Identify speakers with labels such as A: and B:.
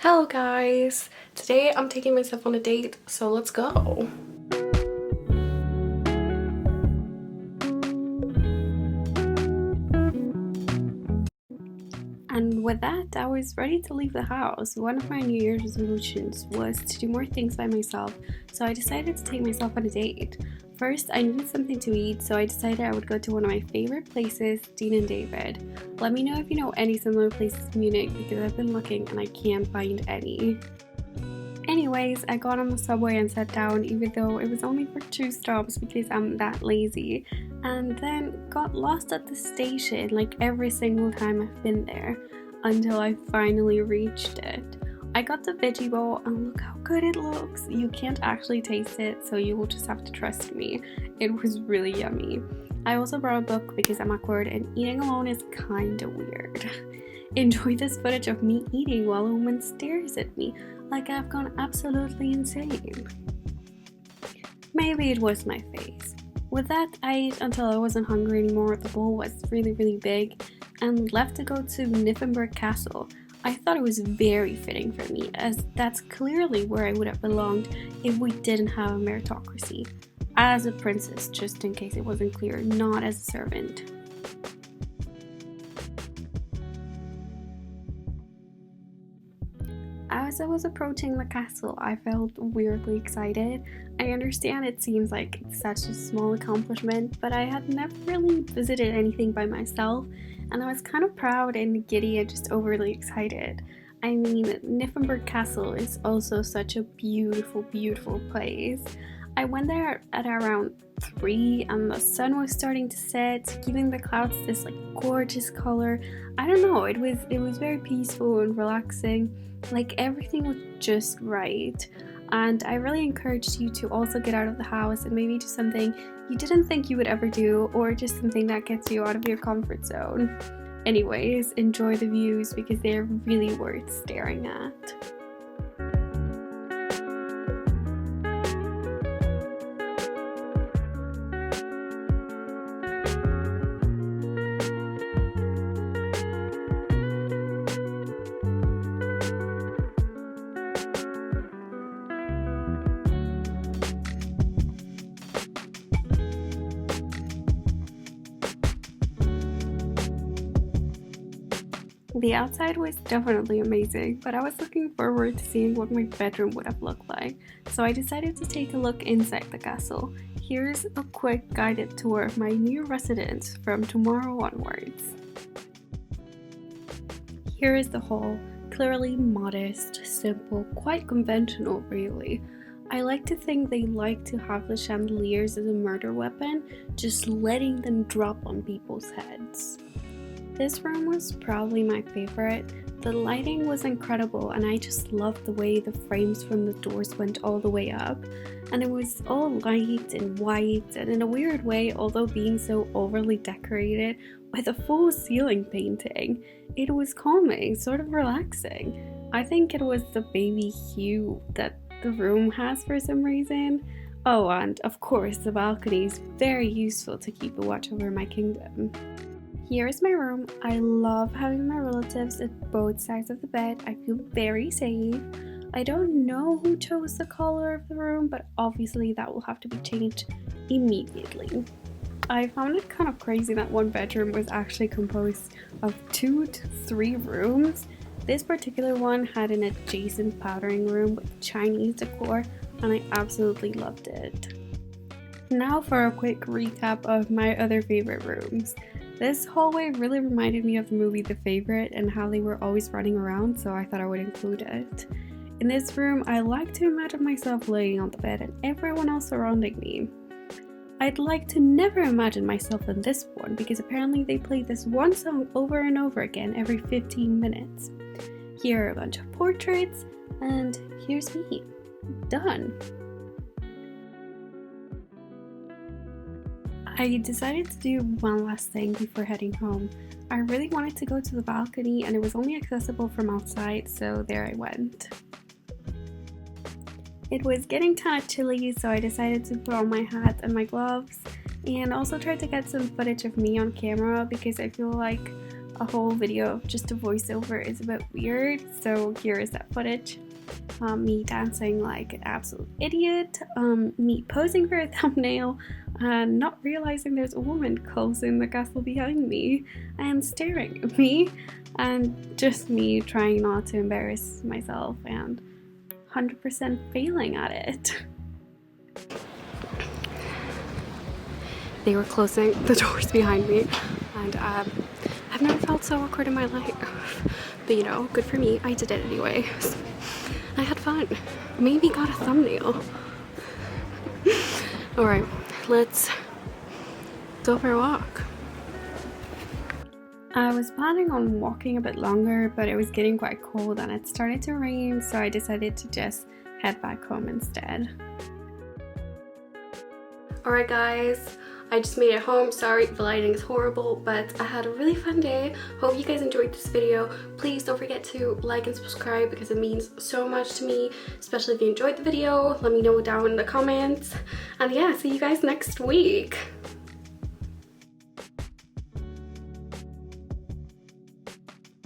A: Hello guys! Today I'm taking myself on a date, so let's go! And with that, I was ready to leave the house. One of my New Year's resolutions was to do more things by myself, so I decided to take myself on a date. First, I needed something to eat, so I decided I would go to one of my favorite places, Dean and David. Let me know if you know any similar places in Munich because I've been looking and I can't find any. Anyways, I got on the subway and sat down even though it was only for 2 stops because I'm that lazy, and then got lost at the station like every single time I've been there until I finally reached it. I got the veggie bowl and look how good it looks. You can't actually taste it, so you will just have to trust me. It was really yummy. I also brought a book because I'm awkward and eating alone is kinda weird. Enjoy this footage of me eating while a woman stares at me like I've gone absolutely insane. Maybe it was my face. With that, I ate until I wasn't hungry anymore. The bowl was really big and left to go to Nyphemberg Castle. I thought it was very fitting for me, as that's clearly where I would have belonged if we didn't have a meritocracy. As a princess, just in case it wasn't clear, not as a servant. As I was approaching the castle, I felt weirdly excited. I understand it seems like it's such a small accomplishment, but I had never really visited anything by myself, and I was kind of proud and giddy and just overly excited. I mean, Nymphenburg Castle is also such a beautiful place. I went there at around 3 and the sun was starting to set, giving the clouds this like gorgeous color. I don't know, it was very peaceful and relaxing. Like everything was just right. And I really encouraged you to also get out of the house and maybe do something you didn't think you would ever do, or just something that gets you out of your comfort zone. Anyways, enjoy the views because they're really worth staring at. The outside was definitely amazing, but I was looking forward to seeing what my bedroom would have looked like, so I decided to take a look inside the castle. Here's a quick guided tour of my new residence from tomorrow onwards. Here is the hall, clearly modest, simple, quite conventional really. I like to think they like to have the chandeliers as a murder weapon, just letting them drop on people's heads. This room was probably my favorite. The lighting was incredible and I just loved the way the frames from the doors went all the way up. And it was all light and white and in a weird way, although being so overly decorated with a full ceiling painting, it was calming, sort of relaxing. I think it was the baby hue that the room has for some reason. Oh, and of course the balcony is very useful to keep a watch over my kingdom. Here is my room. I love having my relatives at both sides of the bed. I feel very safe. I don't know who chose the color of the room, but obviously that will have to be changed immediately. I found it kind of crazy that one bedroom was actually composed of 2 to 3 rooms. This particular one had an adjacent powdering room with Chinese decor, and I absolutely loved it. Now for a quick recap of my other favorite rooms. This hallway really reminded me of the movie The Favorite and how they were always running around, so I thought I would include it. In this room, I like to imagine myself laying on the bed and everyone else surrounding me. I'd like to never imagine myself in this one because apparently they play this one song over and over again every 15 minutes. Here are a bunch of portraits, and here's me. Done. I decided to do one last thing before heading home. I really wanted to go to the balcony and it was only accessible from outside, so there I went. It was getting kind of chilly, so I decided to put on my hat and my gloves and also tried to get some footage of me on camera because I feel like a whole video of just a voiceover is a bit weird, so here is that footage. Me dancing like an absolute idiot, me posing for a thumbnail and not realizing there's a woman closing the castle behind me and staring at me, and just me trying not to embarrass myself and 100% failing at it. They were closing the doors behind me, and I've never felt so awkward in my life. But you know, good for me, I did it anyway. I had fun. Maybe got a thumbnail. Alright, let's go for a walk. I was planning on walking a bit longer, but it was getting quite cold and it started to rain, so I decided to just head back home instead. Alright guys, I just made it home. Sorry, the lighting is horrible, but I had a really fun day. Hope you guys enjoyed this video. Please don't forget to like and subscribe because it means so much to me, especially if you enjoyed the video. Let me know down in the comments. And yeah, see you guys next week.